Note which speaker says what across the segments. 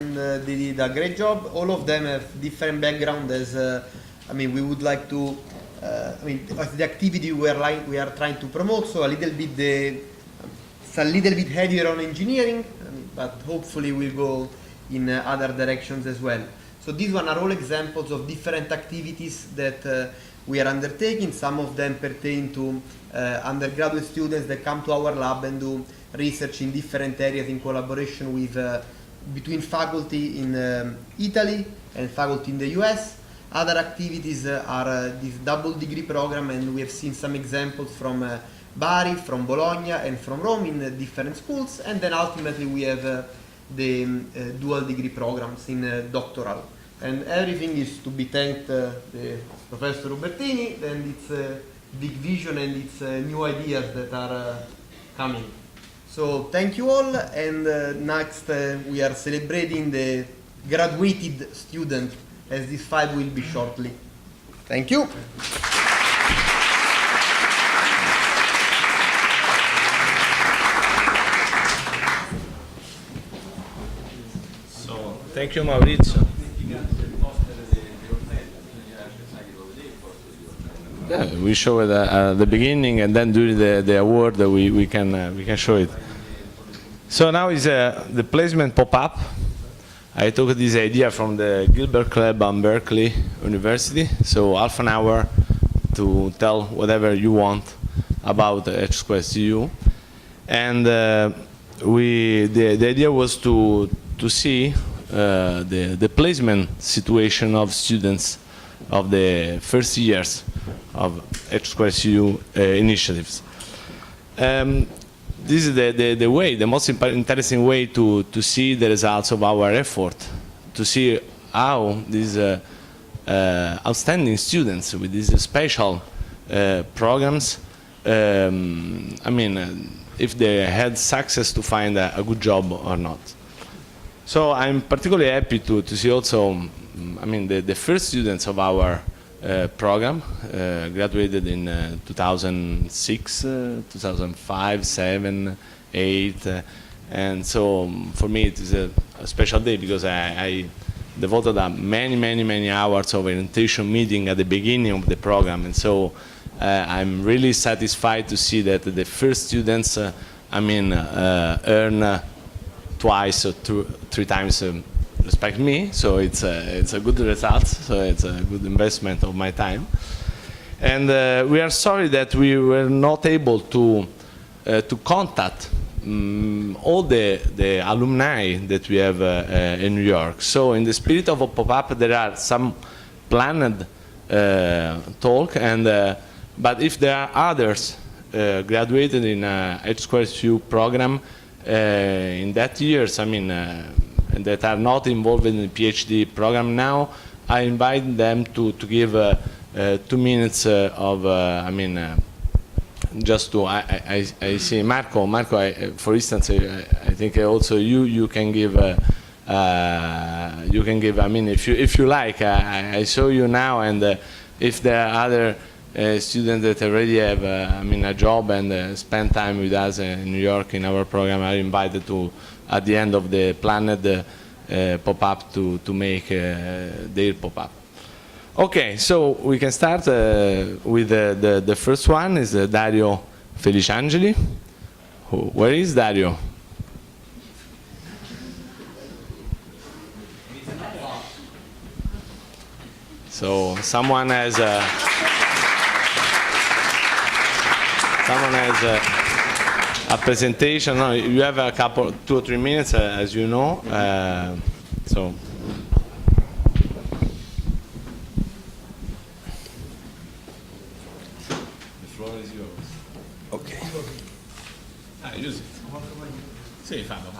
Speaker 1: They did a great job. All of them have different background. We would like to. As the activity we are trying to promote, so it's a little bit heavier on engineering, but hopefully we'll go in other directions as well. So these one are all examples of different activities that we are undertaking. Some of them pertain to undergraduate students that come to our lab and do research in different areas in collaboration with between faculty in Italy and faculty in the US. Other activities are this double degree program, and we have seen some examples from Bari, from Bologna, and from Rome in different schools. And then ultimately we have the dual degree programs in doctoral. And everything is to be thanked the Professor Ubertini and its big vision and its new ideas that are coming. So thank you all, and next we are celebrating the graduated student, as this file will be shortly. Thank you.
Speaker 2: So, thank you, Maurizio. Yeah, we show it at the beginning, and then during the award we can show it. So now is the placement pop-up. I took this idea from the Gilbert Club on Berkeley University. So half an hour to tell whatever you want about H2CU. And the idea was to see the placement situation of students of the first years of H2CU initiatives. This is the most interesting way to see the results of our effort, to see how these outstanding students with these special programs, if they had success to find a good job or not. So I'm particularly happy to see also, the first students of our program graduated in 2006, 2005, 7, 8, and so for me it is a special day because I devoted many hours of orientation meeting at the beginning of the program, and so I'm really satisfied to see that the first students earn twice or three times respect me, so it's a good result, so it's a good investment of my time. And we are sorry that we were not able to contact all the alumni that we have in New York. So in the spirit of a pop-up, there are some planned talk, and but if there are others graduated in a H2CU program in that years, that are not involved in the PhD program now, I invite them to give 2 minutes of, just to, I see Marco, for instance, I think also you can give, if you like, I show you now, and if there are other students that already have, a job and spend time with us in New York in our program, are invited to, at the end of the planned pop-up, to make their pop-up. Okay, so we can start with the first one, is Dario Feliciangeli. Where is Dario? So someone has a presentation. No, you have a couple, 2 or 3 minutes, as you know. So. The floor is yours.
Speaker 1: Okay.
Speaker 2: Use it. Sì, fallo.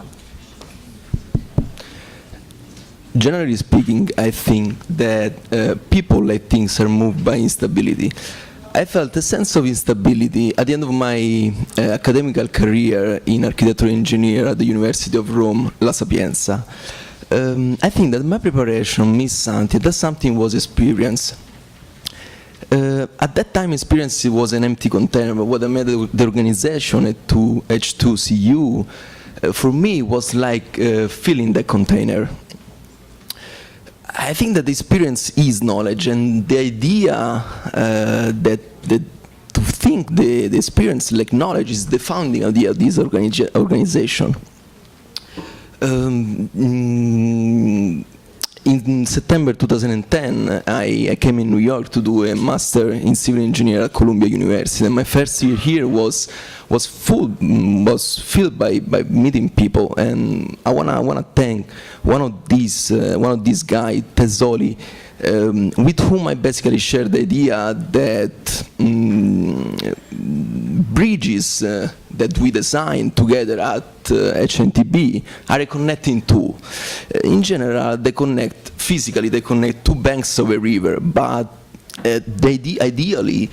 Speaker 3: Generally speaking, I think that people like things are moved by instability. I felt a sense of instability at the end of my academical career in architectural engineer at the University of Rome, La Sapienza. I think that my preparation missed something, that something was experience. At that time, experience was an empty container, but what I made the organization at H2CU, for me, was like filling the container. I think that experience is knowledge, and the idea that to think the experience like knowledge is the founding idea of this organization. In September 2010, I came in New York to do a master in civil engineering at Columbia University, and my first year here was filled by meeting people. And I wanna thank one of these guys, Tezzoli, with whom I basically shared the idea that bridges that we designed together at HNTB are a connecting tool. In general, they connect physically, they connect two banks of a river, but ideally,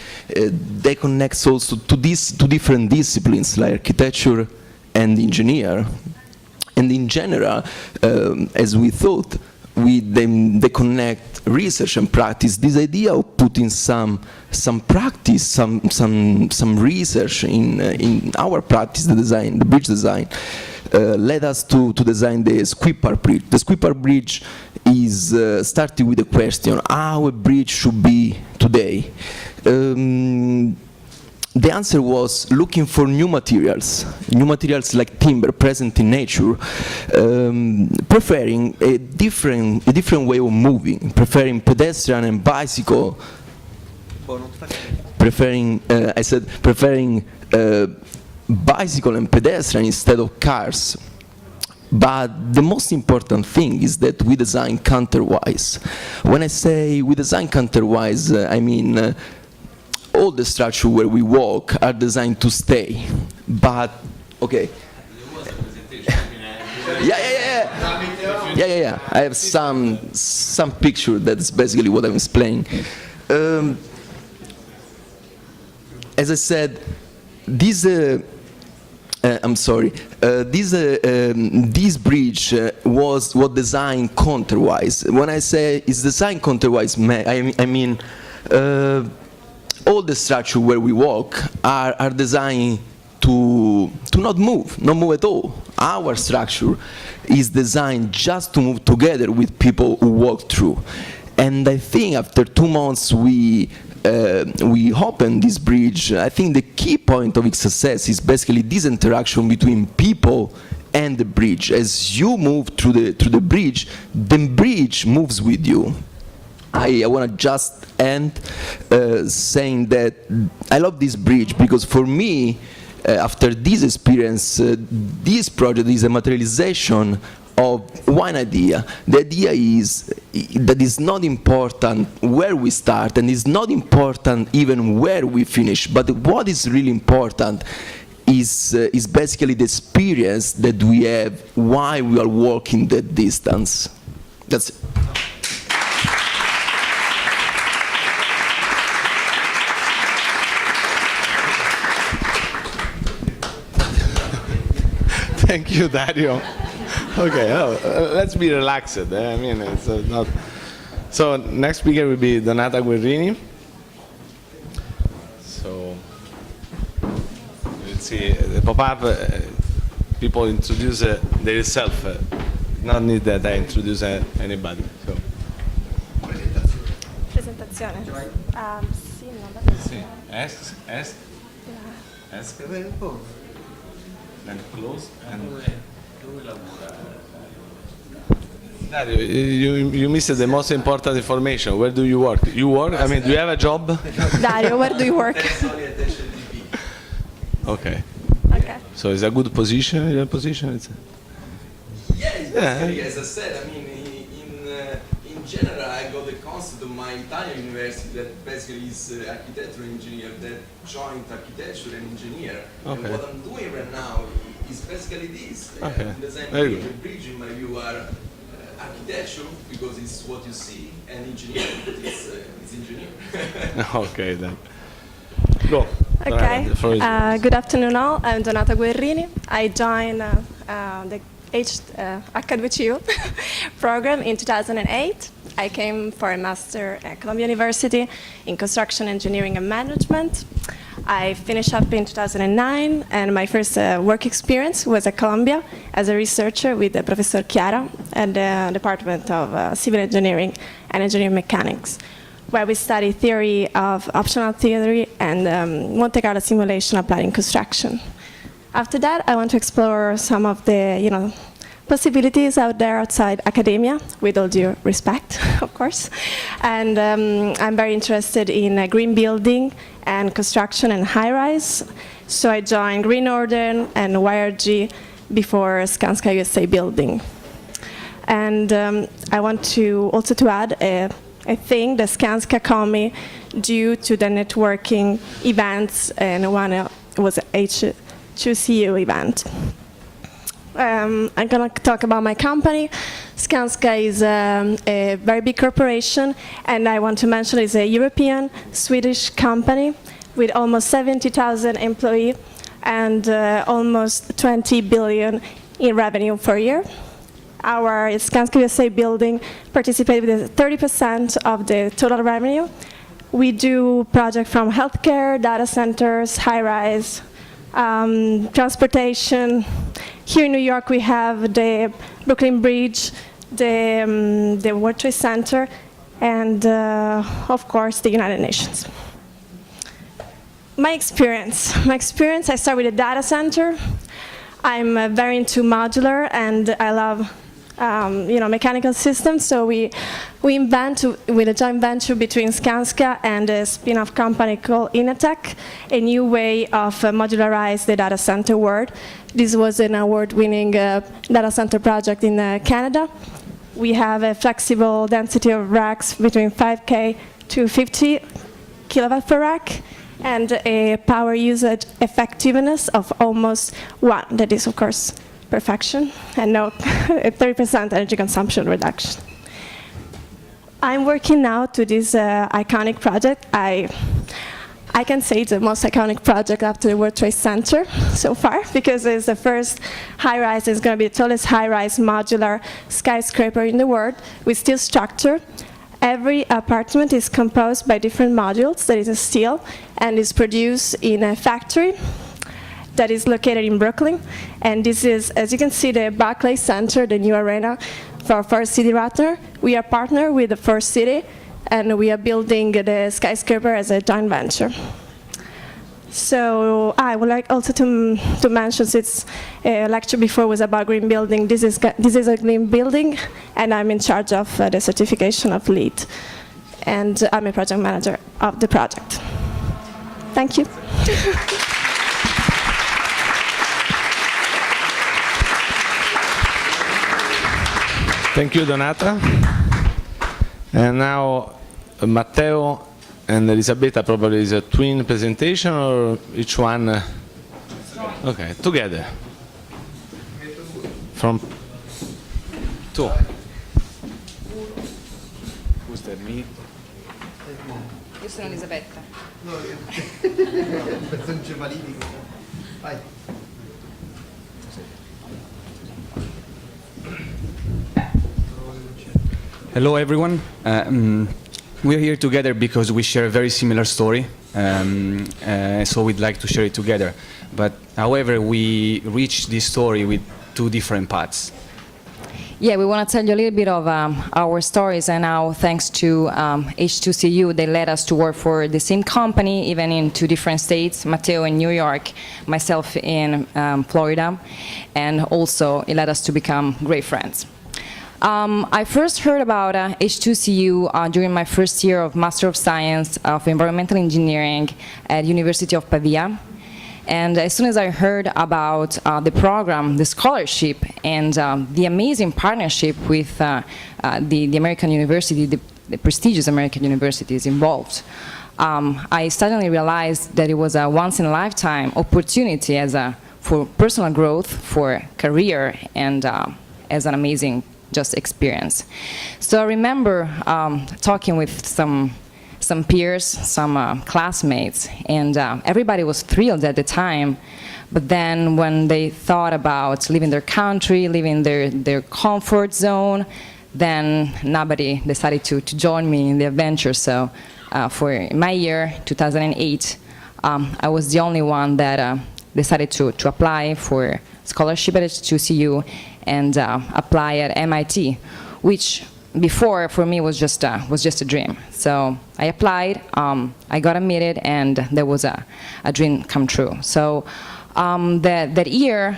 Speaker 3: they connect also to these two different disciplines like architecture and engineer. And in general, as we thought, they connect research and practice. This idea of putting some practice, some research in our practice, the bridge design, led us to design the Squipar Bridge. The Squipar Bridge is starting with the question how a bridge should be today. The answer was looking for new materials like timber present in nature, preferring a different way of moving, preferring pedestrian and bicycle, preferring bicycle and pedestrian instead of cars. But the most important thing is that we design counterwise. When I say we design counterwise, I mean all the structure where we walk are designed to stay. But okay. Yeah. I have some picture that's basically what I'm explaining. As I said, this bridge was designed counterwise. When I say it's designed counterwise, I mean all the structure where we walk are designed to not move at all. Our structure is designed just to move together with people who walk through. And I think after 2 months we opened this bridge. I think the key point of its success is basically this interaction between people and the bridge. As you move through the bridge, the bridge moves with you. I want to just end saying that I love this bridge because for me, after this experience, this project is a materialization of one idea. The idea is that it's not important where we start and it's not important even where we finish, but what is really important is basically the experience that we have while we are walking that distance. That's it.
Speaker 2: Thank you, Dario. Okay, let's be relaxed. I mean, it's not. So next speaker will be Donata Guerrini. So let's see. The pop-up people introduce themselves. Not need that I introduce anybody. So.
Speaker 4: Presentazione. Sì, no,
Speaker 2: sì. Ask. Then close and Dario, you missed the most important information. Where do you work? You work? I mean, do you have a job?
Speaker 4: Dario, where do you work?
Speaker 2: Okay.
Speaker 4: Okay.
Speaker 2: So it's a good position. Your position? It's
Speaker 3: basically, as I said, I mean, in general, I got the concept of my Italian university that basically is architectural engineer that joined architecture and engineer.
Speaker 2: Okay.
Speaker 3: And what I'm doing right now is basically this.
Speaker 2: Okay.
Speaker 3: Design
Speaker 2: Very
Speaker 3: bridge.
Speaker 2: good.
Speaker 3: Bridge in my view are architecture because it's what you see, and engineering it's engineer.
Speaker 2: Okay then. Go.
Speaker 4: Okay.
Speaker 2: The floor is
Speaker 4: Good afternoon all. I'm Donata Guerrini. I joined the H2CU program in 2008. I came for a master at Columbia University in construction engineering and management. I finished up in 2009, and my first work experience was at Columbia as a researcher with Professor Chiara at the Department of Civil Engineering and Engineering Mechanics, where we study theory of optional theory and Monte Carlo simulation applied in construction. After that, I want to explore some of the, possibilities out there outside academia, with all due respect, of course. And I'm very interested in green building and construction and high-rise. So I joined Green Order and YRG before Skanska USA building. And I want to also to add I think the Skanska called due to the networking events, and one was H2CU event. I'm going to talk about my company. Skanska is a very big corporation, and I want to mention it's a European, Swedish company with almost 70,000 employees and almost 20 billion in revenue per year. Our Skanska USA building participates with 30% of the total revenue. We do projects from healthcare, data centers, high-rise, transportation. Here in New York, we have the Brooklyn Bridge, the World Trade Center, and of course, the United Nations. My experience, I start with a data center. I'm very into modular, and I love mechanical systems. So we invent, with a joint venture between Skanska and a spin-off company called Inatech, a new way of modularize the data center world. This was an award-winning data center project in Canada. We have a flexible density of racks between 5K to 50 kilowatt per rack, and a power usage effectiveness of almost 1. That is, of course, perfection, and no 30% energy consumption reduction. I'm working now to this iconic project. I can say it's the most iconic project after the World Trade Center so far, because it's the first high-rise. It's going to be the tallest high-rise modular skyscraper in the world with steel structure. Every apartment is composed by different modules that is a steel and is produced in a factory that is located in Brooklyn. And this is, as you can see, the Barclays Center, the new arena for First City Ratner. We are partnered with the First City, and we are building the skyscraper as a joint venture. So I would like also to mention, since a lecture before was about green building, this is a green building, and I'm in charge of the certification of LEED. And I'm a project manager of the project. Thank you.
Speaker 2: Thank you, Donata. And now, Matteo and Elisabetta, probably is a twin presentation, or each one? Okay, together. From two. Who's that, me?
Speaker 5: Io sono Elisabetta.
Speaker 1: Vai.
Speaker 6: Hello, everyone. We're here together because we share a very similar story, so we'd like to share it together. But however, we reach this story with two different paths.
Speaker 5: Yeah, we want to tell you a little bit of our stories and how, thanks to H2CU, they led us to work for the same company, even in two different states, Matteo in New York, myself in Florida, and also it led us to become great friends. I first heard about H2CU during my first year of Master of Science of Environmental Engineering at University of Pavia. And as soon as I heard about the program, the scholarship, and the amazing partnership with the American university, the prestigious American universities involved, I suddenly realized that it was a once-in-a-lifetime opportunity for personal growth, for career, and as an amazing just experience. So I remember talking with some peers, some classmates, and everybody was thrilled at the time. But then when they thought about leaving their country, leaving their comfort zone, then nobody decided to join me in the adventure. So for my year, 2008, I was the only one that decided to apply for scholarship at H2CU and apply at MIT, which before for me was just a dream. So I applied, I got admitted, and there was a dream come true. So that year,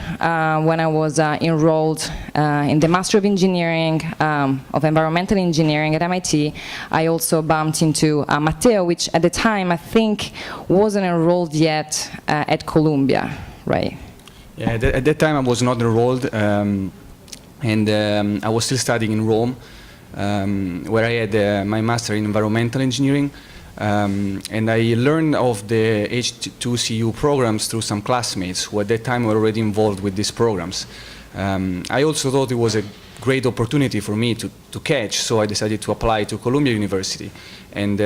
Speaker 5: when I was enrolled in the Master of Engineering of Environmental Engineering at MIT, I also bumped into Matteo, which at the time I think wasn't enrolled yet at Columbia, right?
Speaker 6: Yeah, at that time I was not enrolled, and I was still studying in Rome, where I had my master in environmental engineering, and I learned of the H2CU programs through some classmates who at that time were already involved with these programs. I also thought it was a great opportunity for me to catch, so I decided to apply to Columbia University. And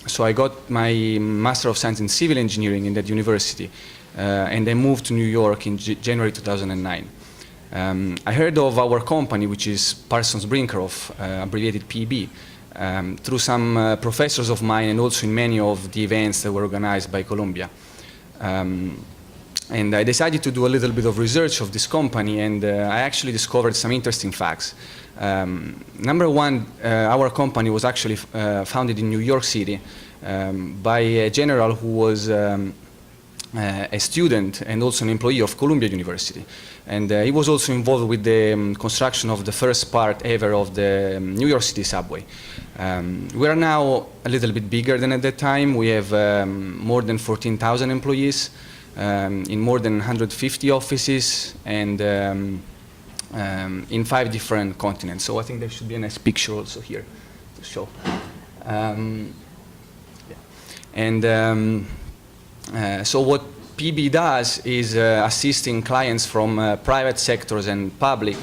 Speaker 6: so I got my Master of Science in Civil Engineering in that university, and I moved to New York in January 2009. I heard of our company, which is Parsons Brinckerhoff, abbreviated PB, through some professors of mine and also in many of the events that were organized by Columbia. And I decided to do a little bit of research of this company, and I actually discovered some interesting facts. Number one, our company was actually founded in New York City by a general who was a student and also an employee of Columbia University. And he was also involved with the construction of the first part ever of the New York City subway. We are now a little bit bigger than at that time. We have more than 14,000 employees in more than 150 offices and in 5 different continents. So I think there should be a nice picture also here to show. So what PB does is assisting clients from private sectors and public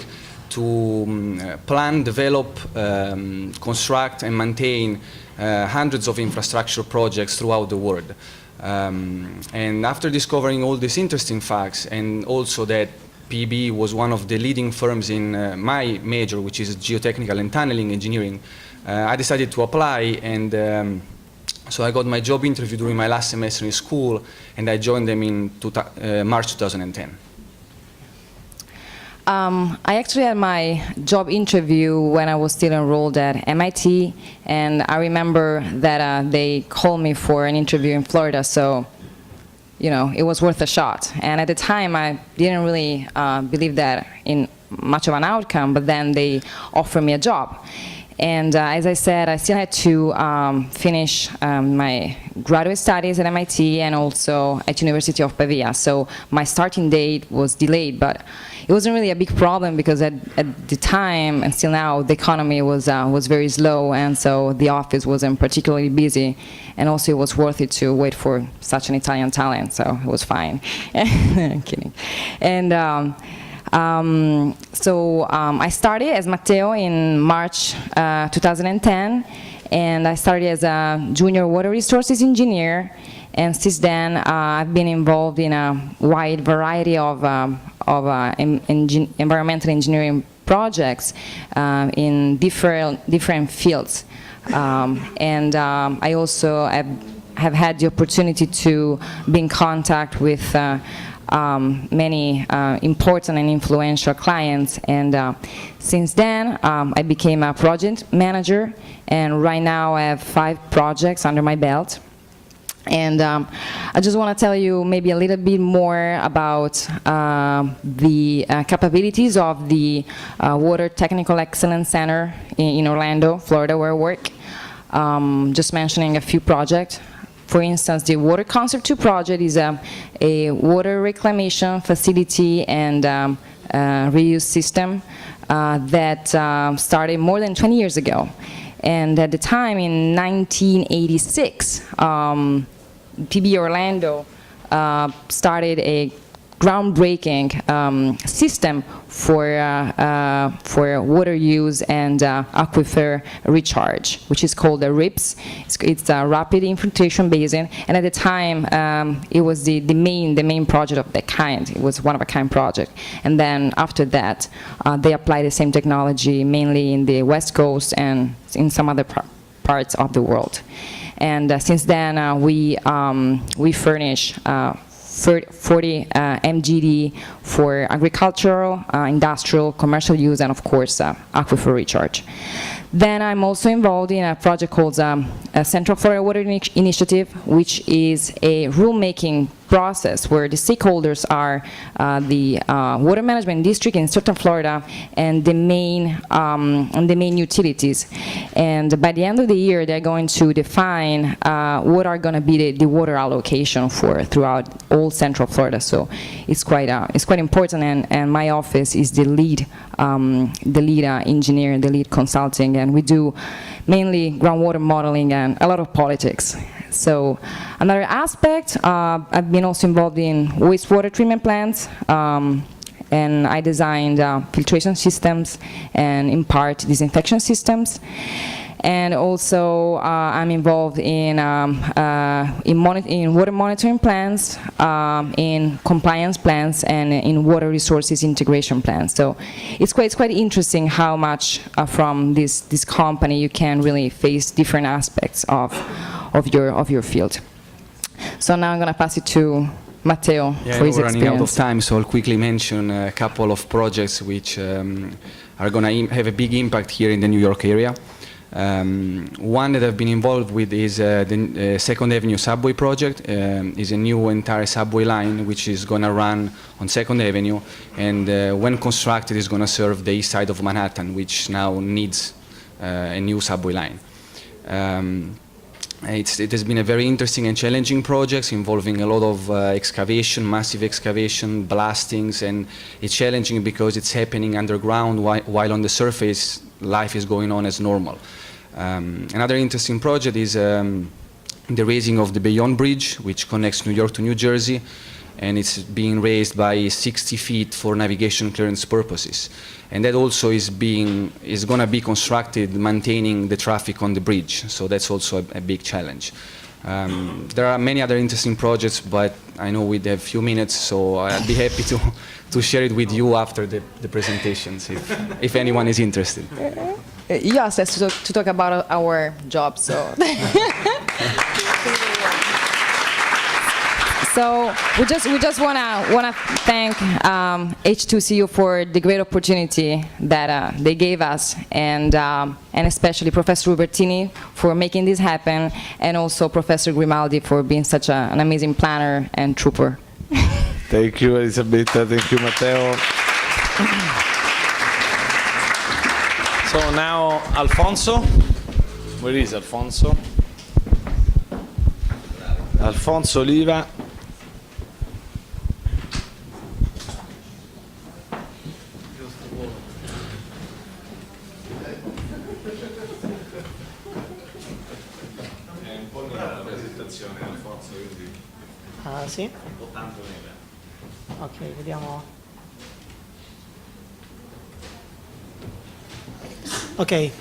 Speaker 6: to plan, develop, construct and maintain hundreds of infrastructure projects throughout the world. And after discovering all these interesting facts, and also that PB was one of the leading firms in my major, which is geotechnical and tunneling engineering, I decided to apply, and so I got my job interview during my last semester in school, and I joined them in March 2010.
Speaker 5: I actually had my job interview when I was still enrolled at MIT, and I remember that they called me for an interview in Florida, so it was worth a shot. And at the time, I didn't really believe that in much of an outcome, but then they offered me a job. And as I said, I still had to finish my graduate studies at MIT and also at University of Pavia. So my starting date was delayed, but it wasn't really a big problem because at the time and still now, the economy was very slow, and so the office wasn't particularly busy. And also, it was worth it to wait for such an Italian talent, so it was fine. I'm kidding. And I started as Matteo in March 2010, and I started as a junior water resources engineer, and since then I've been involved in a wide variety of environmental engineering projects in different fields. I also have had the opportunity to be in contact with many important and influential clients, and since then I became a project manager, and right now I have 5 projects under my belt. And I just want to tell you maybe a little bit more about the capabilities of the Water Technical Excellence Center in Orlando, Florida, where I work. Just mentioning a few projects. For instance, the Water Concept 2 project is a water reclamation facility and reuse system that started more than 20 years ago. And at the time, in 1986, PB Orlando started a groundbreaking system for water use and aquifer recharge, which is called a RIPS. It's a rapid infiltration basin, and at the time it was the main project of that kind. It was one of a kind project, and then after that they applied the same technology mainly in the West Coast and in some other parts of the world. And since then, we furnish 40 MGD for agricultural, industrial, commercial use, and of course, aquifer recharge. Then I'm also involved in a project called Central Florida Water Initiative, which is a rulemaking process where the stakeholders are the water management district in Central Florida and the main utilities. And by the end of the year, they're going to define what are going to be the water allocation for throughout all Central Florida. So it's quite important. And my office is the lead engineer, the lead consulting, and we do mainly groundwater modeling and a lot of politics. So another aspect, I've been also involved in wastewater treatment plants, and I designed filtration systems and in part disinfection systems. And also I'm involved in water monitoring plans, in compliance plans, and in water resources integration plans. So it's quite interesting how much from this company you can really face different aspects of your field. So now I'm going to pass it to Matteo for his
Speaker 6: we're running out of
Speaker 5: experience.
Speaker 6: time, so I'll quickly mention a couple of projects which are going to have a big impact here in the New York area. One that I've been involved with is the 2nd Avenue subway project. Is a new entire subway line which is going to run on 2nd Avenue, and when constructed is going to serve the east side of Manhattan, which now needs a new subway line. It has been a very interesting and challenging project involving a lot of excavation, massive excavation, blastings, and it's challenging because it's happening underground while on the surface life is going on as normal. Another interesting project is the raising of the Bayonne Bridge, which connects New York to New Jersey, and it's being raised by 60 feet for navigation clearance purposes. And that also is going to be constructed maintaining the traffic on the bridge, so that's also a big challenge. There are many other interesting projects, but I know we have a few minutes, so I'd be happy to share it with you after the presentations, if anyone is interested.
Speaker 5: You asked us to talk about our job, so. So we just wanna thank H2CU for the great opportunity that they gave us, and especially Professor Ubertini for making this happen, and also Professor Grimaldi for being such an amazing planner and trooper.
Speaker 2: Thank you, Elisabetta. Thank you, Matteo. So now, Alfonso. Where is Alfonso? Alfonso Oliva.
Speaker 7: Sì? Ok, vediamo. Okay.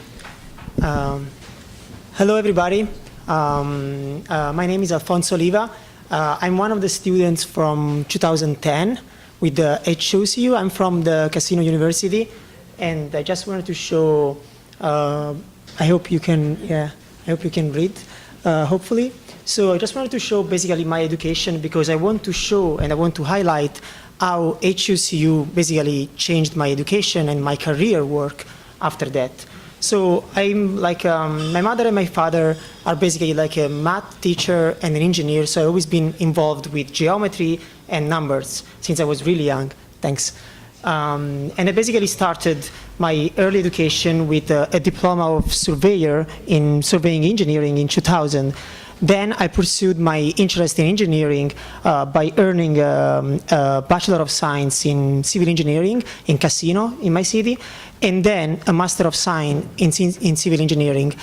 Speaker 7: Hello, everybody. My name is Alfonso Oliva. I'm one of the students from 2010 with the H2CU. I'm from the Casino University, and I just wanted to show. I hope you can. Yeah, I hope you can read. Hopefully. So I just wanted to show basically my education, because I want to show and I want to highlight how H2CU basically changed my education and my career work after that. So I'm like, my mother and my father are basically like a math teacher and an engineer, so I've always been involved with geometry and numbers since I was really young. Thanks. And I basically started my early education with a diploma of surveyor in surveying engineering in 2000. Then I pursued my interest in engineering by earning a Bachelor of Science in Civil Engineering in Casino, in my city, and then a Master of Science in Civil Engineering.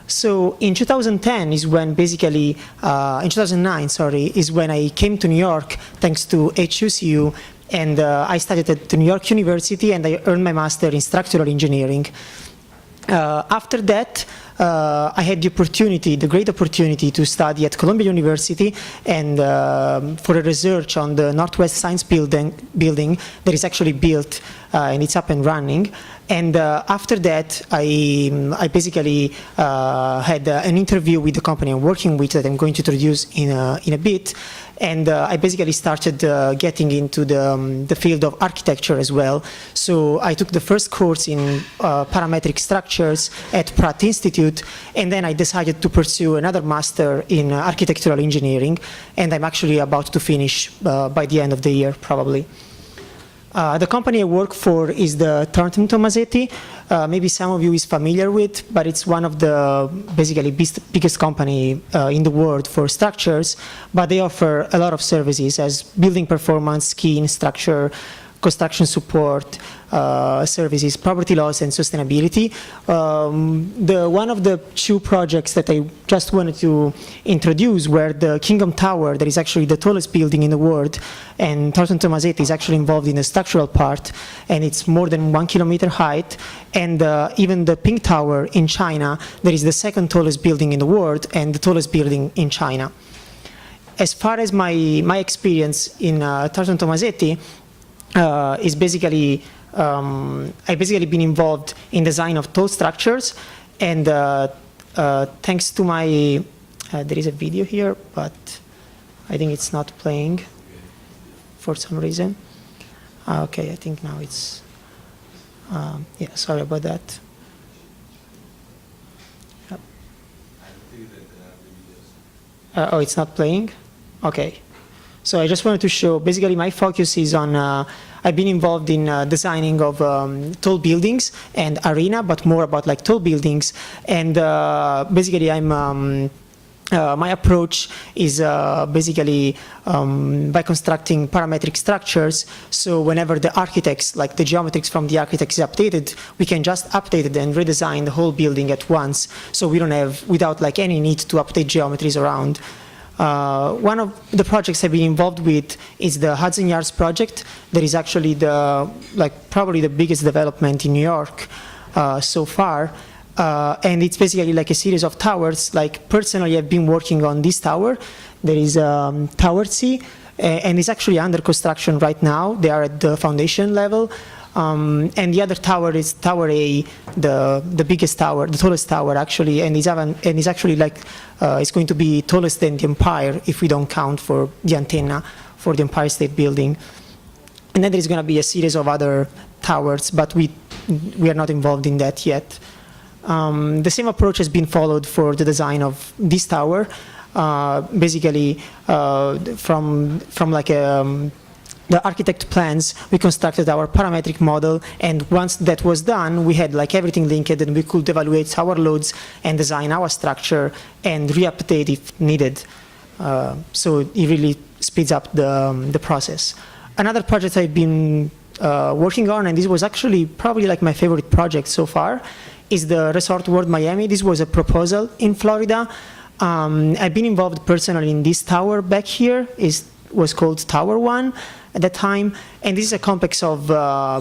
Speaker 7: So in 2010 is when basically, in 2009, sorry, is when I came to New York thanks to H2CU, and I studied at the New York University, and I earned my Master in Structural Engineering. After that, I had the great opportunity to study at Columbia University and for a research on the Northwest Science Building that is actually built and it's up and running. And after that, I basically had an interview with the company I'm working with that I'm going to introduce in a bit. And I basically started getting into the field of architecture as well. So I took the first course in parametric structures at Pratt Institute, and then I decided to pursue another master in architectural engineering, and I'm actually about to finish by the end of the year, probably. The company I work for is the Thornton Tomasetti. Maybe some of you is familiar with, but it's one of the basically biggest company in the world for structures, but they offer a lot of services as building performance, scheme, structure, construction support, services, property laws, and sustainability. One of the two projects that I just wanted to introduce were the Kingdom Tower, that is actually the tallest building in the world, and Thornton Tomasetti is actually involved in the structural part, and it's more than 1 kilometer height. And even the Pink Tower in China, that is the second tallest building in the world and the tallest building in China. As far as my experience in Thornton Tomasetti, is basically, I basically been involved in design of tall structures, and thanks to my, there is a video here, but I think it's not playing for some reason. Okay, I think now it's, yeah, sorry about that. Yep. Oh, it's not playing? Okay. So I just wanted to show, basically my focus is on, I've been involved in designing of tall buildings and arena, but more about like tall buildings. And basically I'm, my approach is basically by constructing parametric structures. So whenever the architects, like the geometrics from the architects is updated, we can just update it and redesign the whole building at once. So we don't have, without like any need to update geometries around. One of the projects I've been involved with is the Hudson Yards project. That is actually the, like, probably the biggest development in New York so far. And it's basically like a series of towers. Like, personally, I've been working on this tower. There is Tower C, and it's actually under construction right now. They are at the foundation level. And the other tower is Tower A, the biggest tower, the tallest tower actually, and it's actually like it's going to be tallest than the Empire if we don't count for the antenna for the Empire State Building. And then there's going to be a series of other towers, but we are not involved in that yet. The same approach has been followed for the design of this tower, basically from like a the architect plans, we constructed our parametric model, and once that was done, we had like everything linked, and we could evaluate our loads and design our structure and re-update if needed. So it really speeds up the process. Another project I've been working on, and this was actually probably like my favorite project so far, is the Resort World Miami. This was a proposal in Florida. I've been involved personally in this tower back here. Was called Tower 1 at that time, and this is a complex of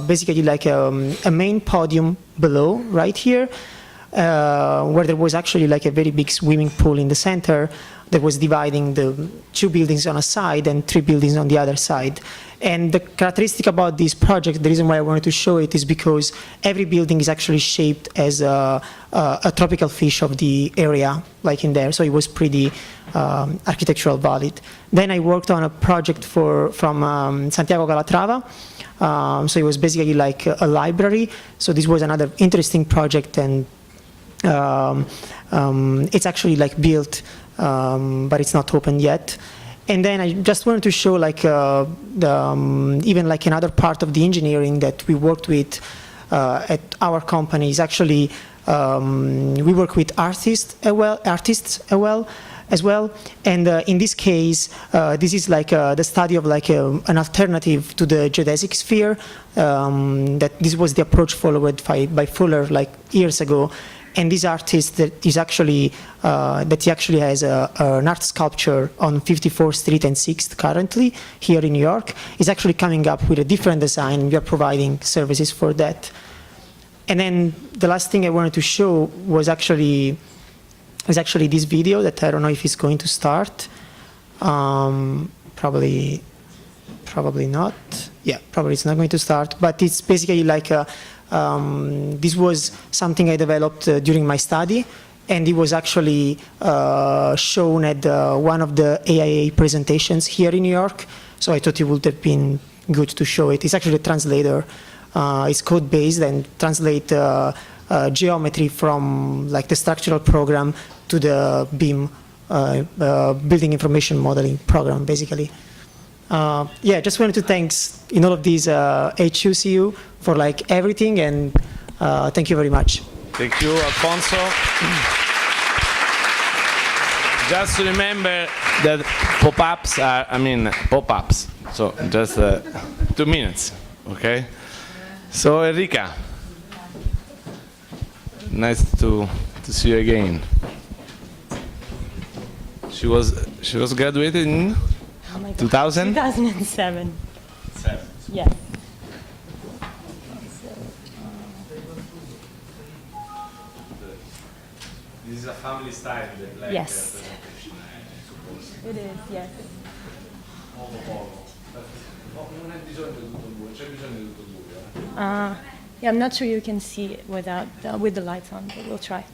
Speaker 7: basically like a main podium below right here, where there was actually like a very big swimming pool in the center that was dividing the 2 buildings on a side and 3 buildings on the other side. And the characteristic about this project, the reason why I wanted to show it, is because every building is actually shaped as a tropical fish of the area, like in there. So it was pretty architectural valid. Then I worked on a project from Santiago Calatrava. So it was basically like a library. So this was another interesting project, and it's actually like built, but it's not open yet. And then I just wanted to show like even like another part of the engineering that we worked with at our company is actually we work with artists as well. And in this case, this is like the study of like an alternative to the geodesic sphere. That this was the approach followed by Fuller like years ago. And this artist that is actually he actually has an art sculpture on 54th Street and 6th currently here in New York, is actually coming up with a different design. We are providing services for that. And then the last thing I wanted to show was actually this video that I don't know if it's going to start. Probably not. Yeah, probably it's not going to start. But it's basically like This was something I developed during my study, and it was actually shown at one of the AIA presentations here in New York, so I thought it would have been good to show it. It's actually a translator. It's code-based and translate geometry from like the structural program to the BIM, building information modeling program, basically. Yeah, just wanted to thank in all of these H2CU for like everything, and thank you very much.
Speaker 2: Thank you, Alfonso. Just to remember that pop-ups are, pop-ups. So just 2 minutes, okay? So Enrica, nice to see you again. She was graduated in 2000?
Speaker 8: 2007. Yes.
Speaker 2: This is a family style that like
Speaker 8: Yes. It is, yes.
Speaker 2: Non è bisogno di tutto buio, c'è bisogno di tutto buio.
Speaker 8: Yeah, I'm not sure you can see it without with the lights on, but we'll try.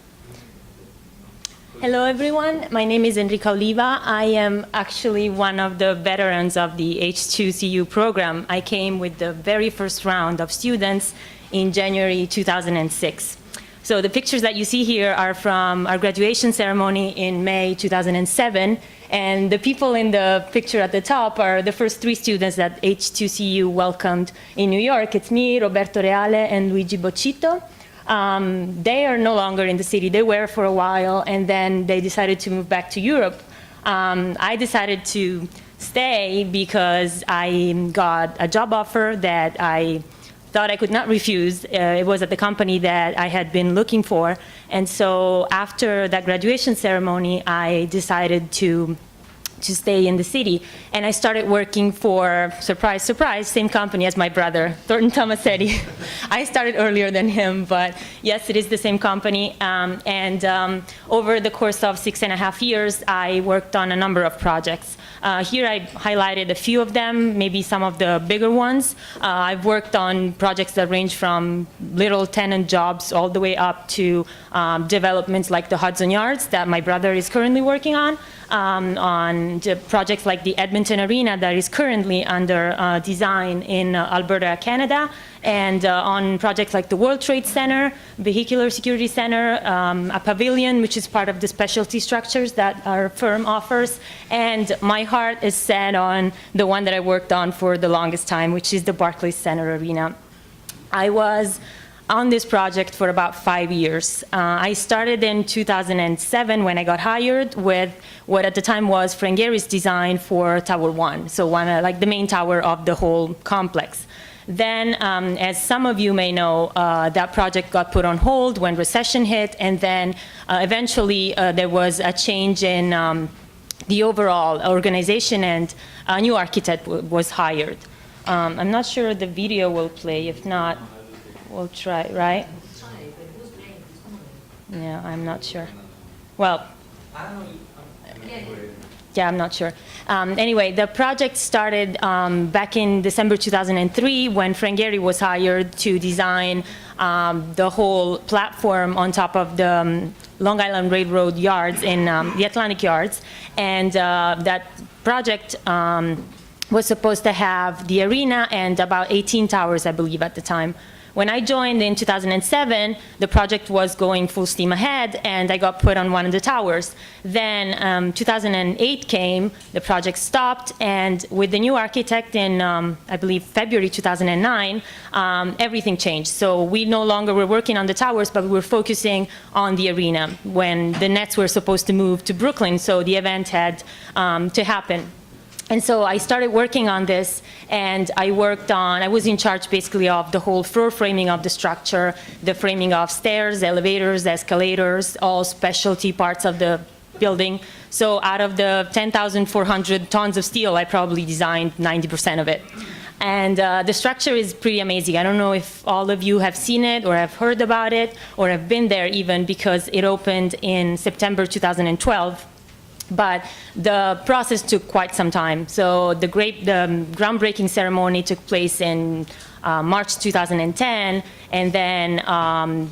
Speaker 8: Hello, everyone. My name is Enrica Oliva. I am actually one of the veterans of the H2CU program. I came with the very first round of students in January 2006. So the pictures that you see here are from our graduation ceremony in May 2007. And the people in the picture at the top are the first 3 students that H2CU welcomed in New York. It's me, Roberto Reale, and Luigi Boccito. They are no longer in the city. They were for a while, and then they decided to move back to Europe. I decided to stay because I got a job offer that I thought I could not refuse. It was at the company that I had been looking for. And so after that graduation ceremony, I decided to stay in the city. And I started working for, surprise, surprise, same company as my brother, Thornton Tomasetti. I started earlier than him, but yes, it is the same company. Over the course of 6.5 years, I worked on a number of projects. Here I highlighted a few of them, maybe some of the bigger ones. I've worked on projects that range from little tenant jobs all the way up to developments like the Hudson Yards that my brother is currently working on projects like the Edmonton Arena that is currently under design in Alberta, Canada, and on projects like the World Trade Center, Vehicular Security Center, a pavilion, which is part of the specialty structures that our firm offers. And my heart is set on the one that I worked on for the longest time, which is the Barclays Center Arena. I was on this project for about 5 years. I started in 2007 when I got hired with what at the time was Frank Gehry's design for Tower 1, so like the main tower of the whole complex. Then, as some of you may know, that project got put on hold when recession hit, and then eventually there was a change in the overall organization, and a new architect was hired. I'm not sure the video will play. If not, we'll try, right? Yeah, I'm not sure. Well, yeah, I'm not sure. Anyway, the project started back in December 2003 when Frank Gehry was hired to design the whole platform on top of the Long Island Railroad yards in the Atlantic Yards. And that project was supposed to have the arena and about 18 towers, I believe, at the time. When I joined in 2007, the project was going full steam ahead, and I got put on one of the towers. Then 2008 came, the project stopped, and with the new architect in, I believe, February 2009, everything changed. So we no longer were working on the towers, but we were focusing on the arena when the Nets were supposed to move to Brooklyn, so the event had to happen. And so I started working on this, and I was in charge basically of the whole floor framing of the structure, the framing of stairs, elevators, escalators, all specialty parts of the building. So out of the 10,400 tons of steel, I probably designed 90% of it. And the structure is pretty amazing. I don't know if all of you have seen it or have heard about it or have been there even, because it opened in September 2012. But the process took quite some time. So the groundbreaking ceremony took place in March 2010, and then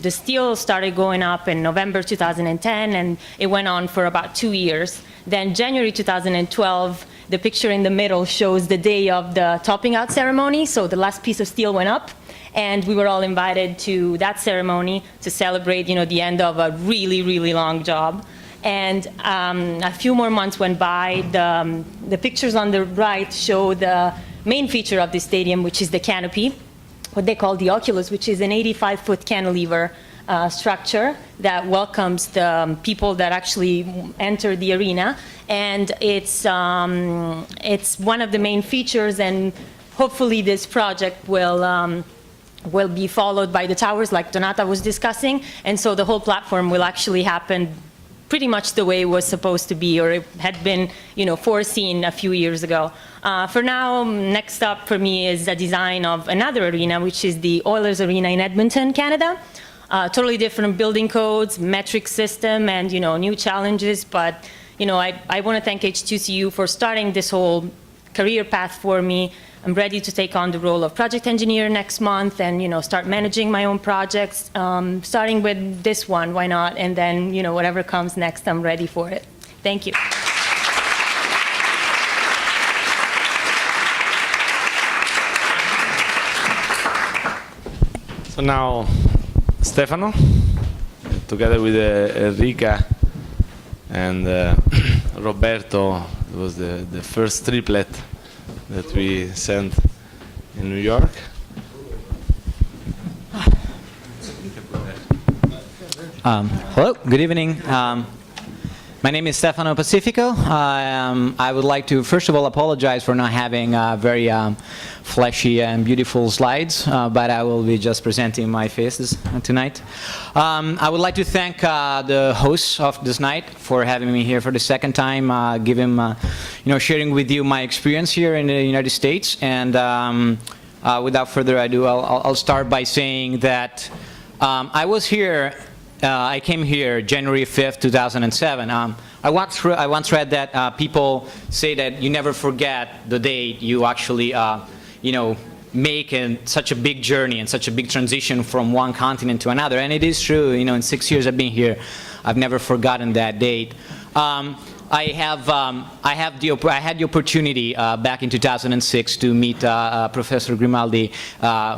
Speaker 8: the steel started going up in November 2010, and it went on for about 2 years. Then January 2012, the picture in the middle shows the day of the topping out ceremony, so the last piece of steel went up, and we were all invited to that ceremony to celebrate, the end of a really, really long job. And a few more months went by. The pictures on the right show the main feature of the stadium, which is the canopy, what they call the oculus, which is an 85-foot cantilever structure that welcomes the people that actually enter the arena. And it's one of the main features, and hopefully this project will be followed by the towers like Donata was discussing, and so the whole platform will actually happen pretty much the way it was supposed to be, or it had been, foreseen a few years ago. For now, next up for me is a design of another arena, which is the Oilers Arena in Edmonton, Canada. Totally different building codes, metric system, and new challenges. But I want to thank H2CU for starting this whole career path for me. I'm ready to take on the role of project engineer next month and, start managing my own projects, starting with this one, why not? And then, whatever comes next, I'm ready for it. Thank you.
Speaker 2: So now, Stefano, together with Enrica and Roberto, was the first triplet that we sent in New York.
Speaker 9: Hello, good evening. My name is Stefano Pacifico. I would like to first of all apologize for not having very flashy and beautiful slides, but I will be just presenting my faces tonight. I would like to thank the hosts of this night for having me here for the second time, sharing with you my experience here in the United States. And without further ado, I'll start by saying that I came here January 5th, 2007. I once read that people say that you never forget the date you actually, make such a big journey and such a big transition from one continent to another. And it is true. In 6 years I've been here, I've never forgotten that date. I had the opportunity back in 2006 to meet Professor Grimaldi,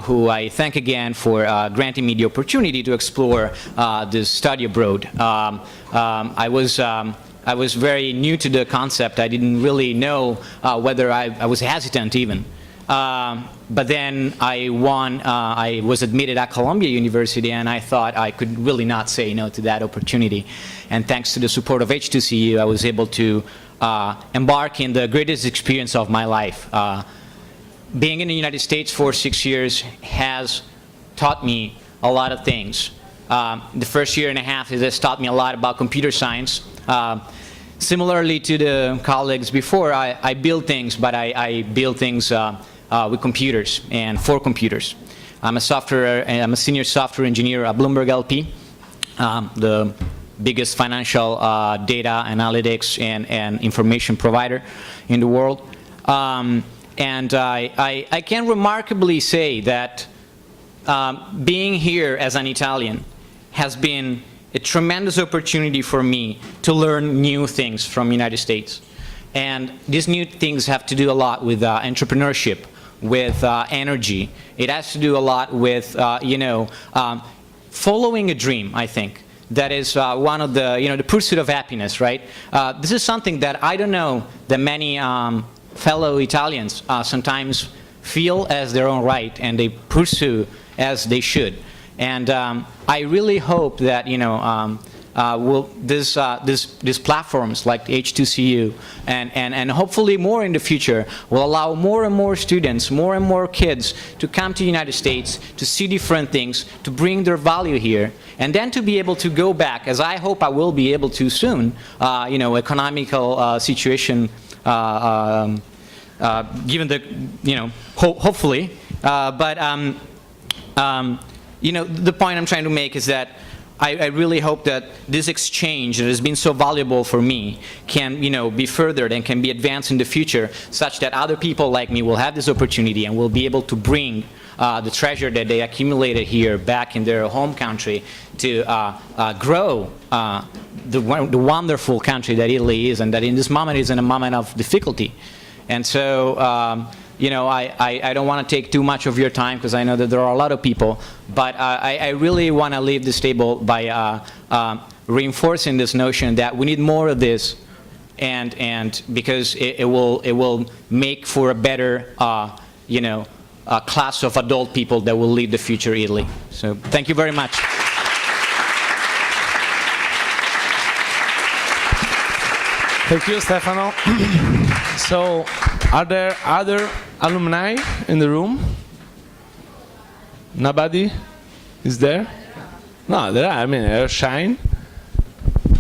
Speaker 9: who I thank again for granting me the opportunity to explore this study abroad. I was very new to the concept. I didn't really know whether I was hesitant even. But then I was admitted at Columbia University, and I thought I could really not say no to that opportunity. And thanks to the support of H2CU, I was able to embark in the greatest experience of my life. Being in the United States for 6 years has taught me a lot of things. The first year and a half has taught me a lot about computer science. Similarly to the colleagues before, I build things, but I build things with computers and for computers. I'm a senior software engineer at Bloomberg LP, the biggest financial data analytics and information provider in the world. And I can remarkably say that being here as an Italian has been a tremendous opportunity for me to learn new things from the United States. And these new things have to do a lot with entrepreneurship, with energy. It has to do a lot with, following a dream, I think. That is one of the, the pursuit of happiness, right? This is something that I don't know that many fellow Italians sometimes feel as their own right, and they pursue as they should. And I really hope that, these platforms like H2CU and hopefully more in the future will allow more and more students, more and more kids to come to the United States, to see different things, to bring their value here, and then to be able to go back, as I hope I will be able to soon, economical situation, given the, hopefully, the point I'm trying to make is that I really hope that this exchange that has been so valuable for me can, be furthered and can be advanced in the future, such that other people like me will have this opportunity and will be able to bring the treasure that they accumulated here back in their home country to grow the wonderful country that Italy is, and that in this moment is in a moment of difficulty. And so, you know, I don't want to take too much of your time because I know that there are a lot of people, but I really want to leave this table by reinforcing this notion that we need more of this, and because it will make for a better, you know, class of adult people that will lead the future Italy. So thank you very much.
Speaker 2: Thank you, Stefano. So, are there other alumni in the room? Nobody is there? No, there are. I mean, they're shine.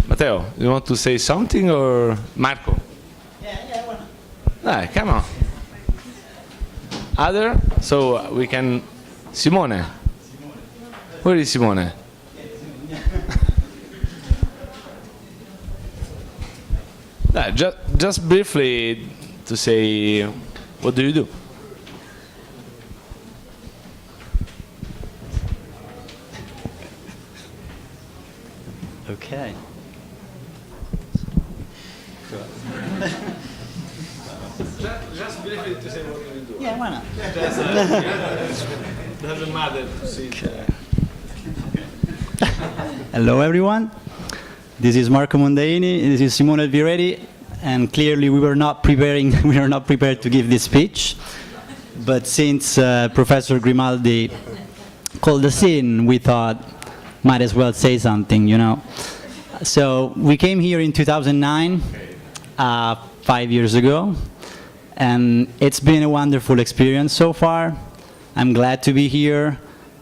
Speaker 2: Matteo, you want to say something, or Marco?
Speaker 10: Yeah, well.
Speaker 2: Dai, come on. Other? So we can. Simone. Where is Simone? Just briefly to say, what do you do?
Speaker 10: Okay.
Speaker 2: Just briefly to say what do you do.
Speaker 10: Yeah, why not?
Speaker 2: Doesn't matter to see.
Speaker 10: Hello, everyone. This is Marco Mondaini. This is Simone Alviretti, and clearly we were not prepared to give this speech. But since Professor Grimaldi called us in, we thought might as well say something, you know. So we came here in 2009, 5 years ago, and it's been a wonderful experience so far. I'm glad to be here,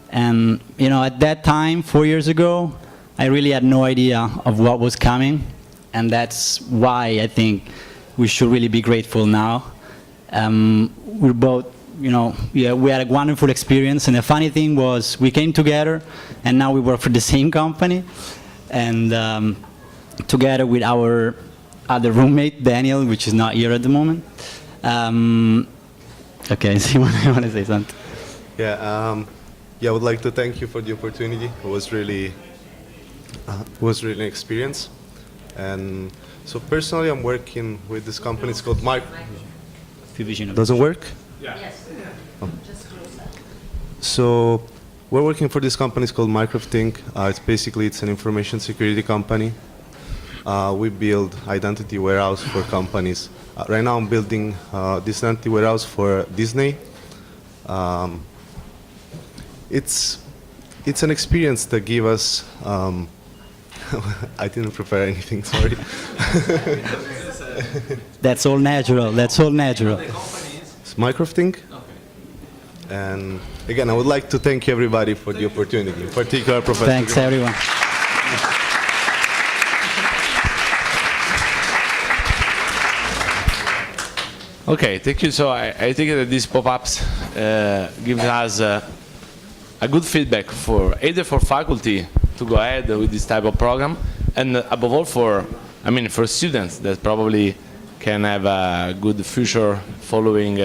Speaker 10: and you know, at that time, 4 years ago, I really had no idea of what was coming, and that's why I think we should really be grateful now. We're both, you know, we had a wonderful experience, and the funny thing was we came together, and now we work for the same company, and together with our other roommate, Daniel, which is not here at the moment. Okay, Simone, I want to say something.
Speaker 11: Yeah, I would like to thank you for the opportunity. It was really an experience. And so personally, I'm working with this company. It's called Doesn't work?
Speaker 2: Yeah. Yes.
Speaker 11: Oh. So we're working for this company. It's called Mycroft Inc. It's an information security company. We build identity warehouse for companies. Right now, I'm building this identity warehouse for Disney. It's an experience that gave us. I didn't prepare anything. Sorry.
Speaker 10: That's all natural. That's all natural.
Speaker 11: It's Mycroft Inc. Okay. And again, I would like to thank everybody for the opportunity, in particular, Professor.
Speaker 10: Thanks, everyone.
Speaker 2: Okay, thank you. So I think that these pop-ups give us a good feedback for either for faculty to go ahead with this type of program, and above all for students that probably can have a good future following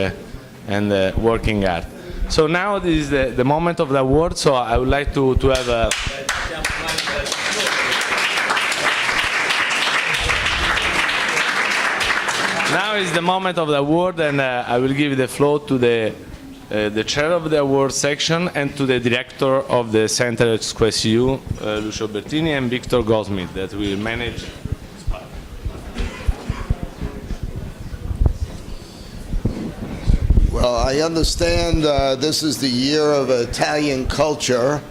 Speaker 2: and working hard. So now this is the moment of the award. So I would like to have a. Now is the moment of the award, and I will give the floor to the chair of the award section and to the director of the Center H2CU, Lucio Bertini, and Victor Goldsmith, that will manage.
Speaker 12: Well, I understand this is the year of Italian culture,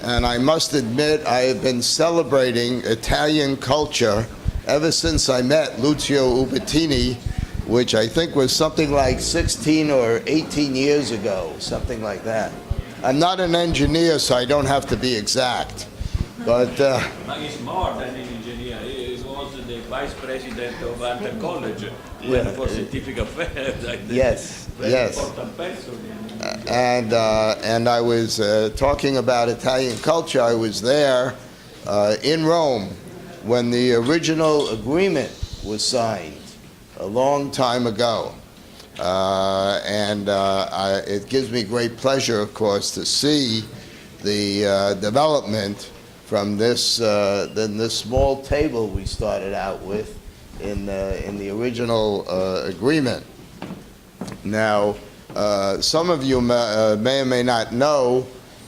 Speaker 12: and I must admit I have been celebrating Italian culture ever since I met Lucio Ubertini, which I think was something like 16 or 18 years ago, something like that. I'm not an engineer, so I don't have to be exact. But
Speaker 13: he's more than an engineer. He was the vice president of Hunter College for scientific affairs.
Speaker 12: Yes,
Speaker 13: very
Speaker 12: yes.
Speaker 13: important person.
Speaker 12: And I was talking about Italian culture. I was there in Rome when the original agreement was signed a long time ago. It gives me great pleasure, of course, to see the development from this small table we started out with in the original agreement. Now, some of you may or may not know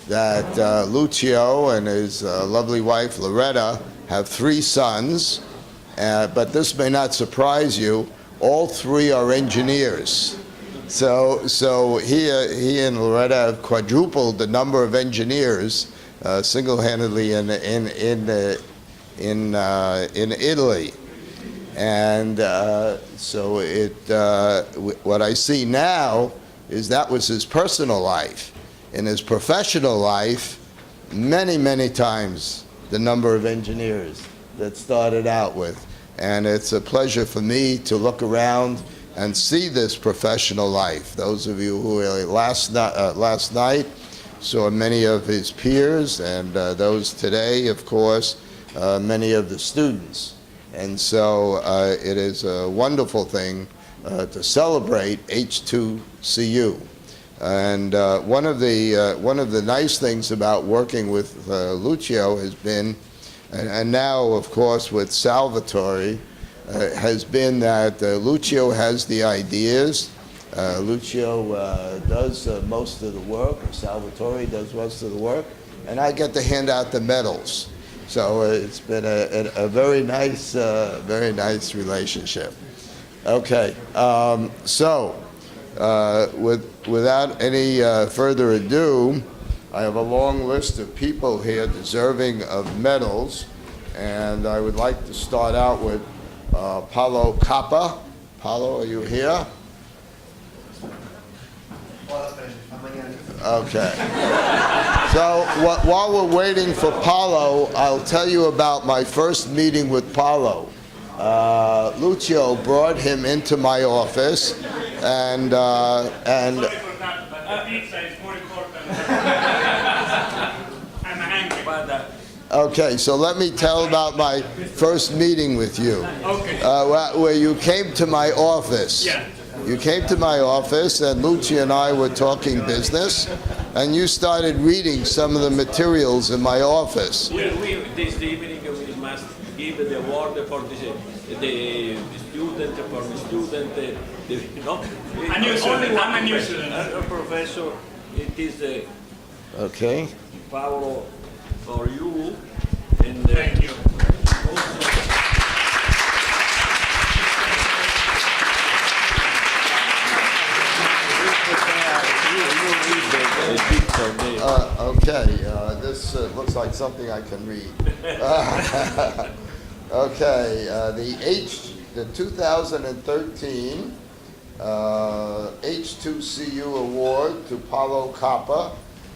Speaker 12: that Lucio and his lovely wife Loretta have 3 sons, but this may not surprise you. All 3 are engineers. So he and Loretta have quadrupled the number of engineers single-handedly in Italy. And so what I see now is that was his personal life. In his professional life, many, many times the number of engineers that started out with. And it's a pleasure for me to look around and see this professional life. Those of you who were last night saw many of his peers, and those today, of course, many of the students. And so it is a wonderful thing to celebrate H2CU. And one of the nice things about working with Lucio has been, and now of course with Salvatore, has been that Lucio has the ideas. Lucio does most of the work, or Salvatore does most of the work, and I get to hand out the medals. So it's been a very nice relationship. Okay, without any further ado, I have a long list of people here deserving of medals, and I would like to start out with Paolo Cappa. Paolo, are you here? Okay. So while we're waiting for Paolo, I'll tell you about my first meeting with Paolo. Lucio brought him into my office, and
Speaker 14: Sorry for that, but the pizza is more important. I'm hungry.
Speaker 12: Okay, so let me tell about my first meeting with you.
Speaker 14: Okay.
Speaker 12: Where you came to my office.
Speaker 14: Yeah.
Speaker 12: You came to my office, and Lucio and I were talking business, and you started reading some of the materials in my office.
Speaker 13: This evening we must give the award for the student, no?
Speaker 14: A new student, I'm a new student.
Speaker 13: A professor, it is
Speaker 12: Okay.
Speaker 13: Paolo for you. And,
Speaker 14: Thank you.
Speaker 12: Okay, this looks like something I can read. Okay, the 2013 H2CU award to Paolo Cappa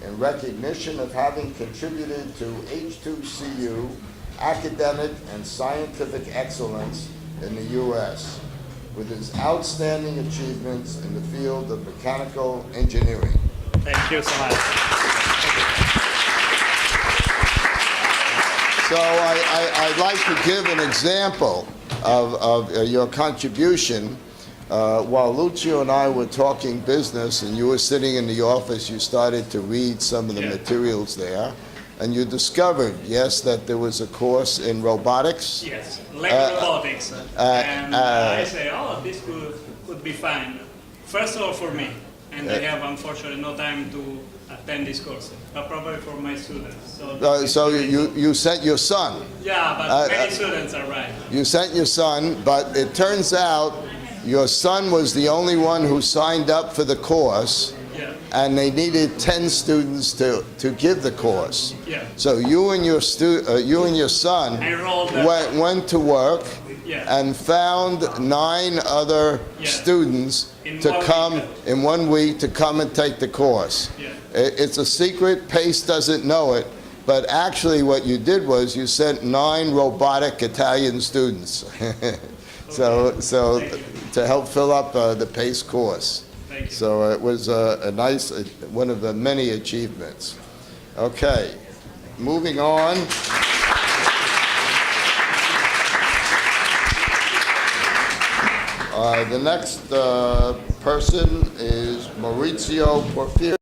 Speaker 12: in recognition of having contributed to H2CU academic and scientific excellence in the U.S. with his outstanding achievements in the field of mechanical engineering.
Speaker 14: Thank you so much.
Speaker 12: So I'd like to give an example of your contribution. While Lucio and I were talking business and you were sitting in the office, you started to read some of the materials there, and you discovered, yes, that there was a course in robotics.
Speaker 14: Yes, robotics. And I say, oh, this could be fine. First of all, for me. And I have, unfortunately, no time to attend this course, but probably for my students.
Speaker 12: So you sent your son.
Speaker 14: Yeah, but many students are right.
Speaker 12: You sent your son, but it turns out your son was the only one who signed up for the course, and they needed 10 students to give the course.
Speaker 14: Yeah.
Speaker 12: So you and your son went to work and found 9 other students to come in 1 week to come and take the course. It's a secret. Pace doesn't know it, but actually what you did was you sent 9 robotic Italian students. So to help fill up the PACE course. So it was a nice, one of the many achievements. Okay, moving on. The next person is Maurizio Porfirio.